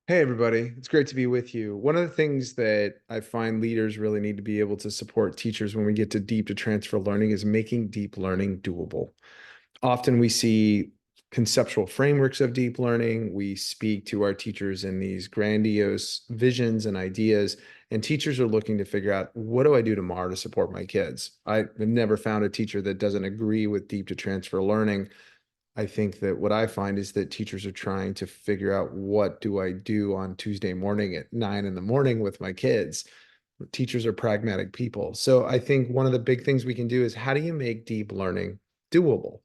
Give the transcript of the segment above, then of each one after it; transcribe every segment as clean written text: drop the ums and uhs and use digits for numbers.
Hey, everybody. It's great to be with you. One of the things that I find leaders really need to be able to support teachers when we get to deep to transfer learning is making deep learning doable. Often we see conceptual frameworks of deep learning. We speak to our teachers in these grandiose visions and ideas, and teachers are looking to figure out, what do I do tomorrow to support my kids? I've never found a teacher that doesn't agree with deep to transfer learning. I think that what I find is that teachers are trying to figure out, what do I do on Tuesday morning at 9 in the morning with my kids? Teachers are pragmatic people. So I think one of the big things we can do is, how do you make deep learning doable?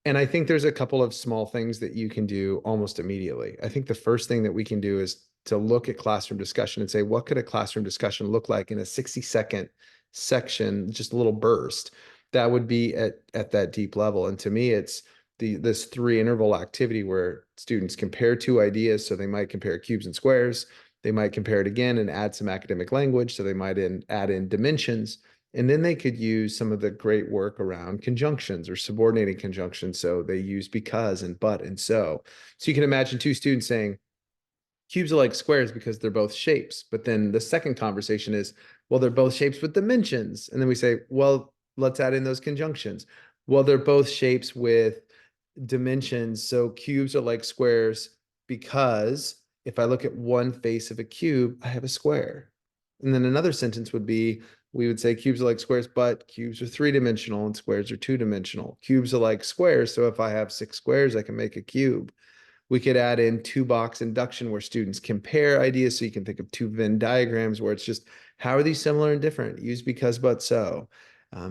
And I think there's a couple of small things that you can do almost immediately. I think the first thing that we can do is to look at classroom discussion and say, what could a classroom discussion look like in a 60-second section, just a little burst that would be at that deep level. And to me, it's this three interval activity where students compare two ideas. So they might compare cubes and squares. They might compare it again and add some academic language. So they might add in dimensions. And then they could use some of the great work around conjunctions or subordinating conjunctions. So they use because and but and so. So you can imagine two students saying, cubes are like squares because they're both shapes. But then the second conversation is, well, they're both shapes with dimensions. And then we say, well, let's add in those conjunctions. Well, they're both shapes with dimensions. So cubes are like squares because if I look at one face of a cube, I have a square. And then another sentence would be, we would say cubes are like squares, but cubes are three-dimensional and squares are two-dimensional. Cubes are like squares. So if I have six squares, I can make a cube. We could add in two-box induction where students compare ideas. So you can think of two Venn diagrams where it's just, how are these similar and different? Use because, but, so.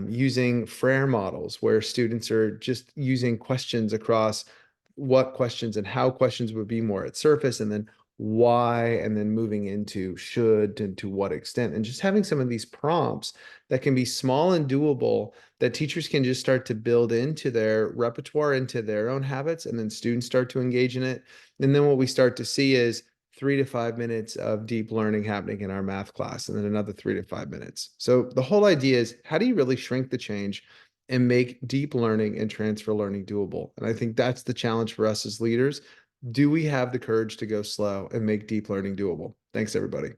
Using Frere models where students are just using questions across what questions and how questions would be more at surface, and then why, and then moving into should and to what extent, and just having some of these prompts that can be small and doable that teachers can just start to build into their repertoire, into their own habits, and then students start to engage in it. And then what we start to see is 3 to 5 minutes of deep learning happening in our math class, and then another 3 to 5 minutes. So the whole idea is, how do you really shrink the change and make deep learning and transfer learning doable? And I think that's the challenge for us as leaders. Do we have the courage to go slow and make deep learning doable? Thanks, everybody.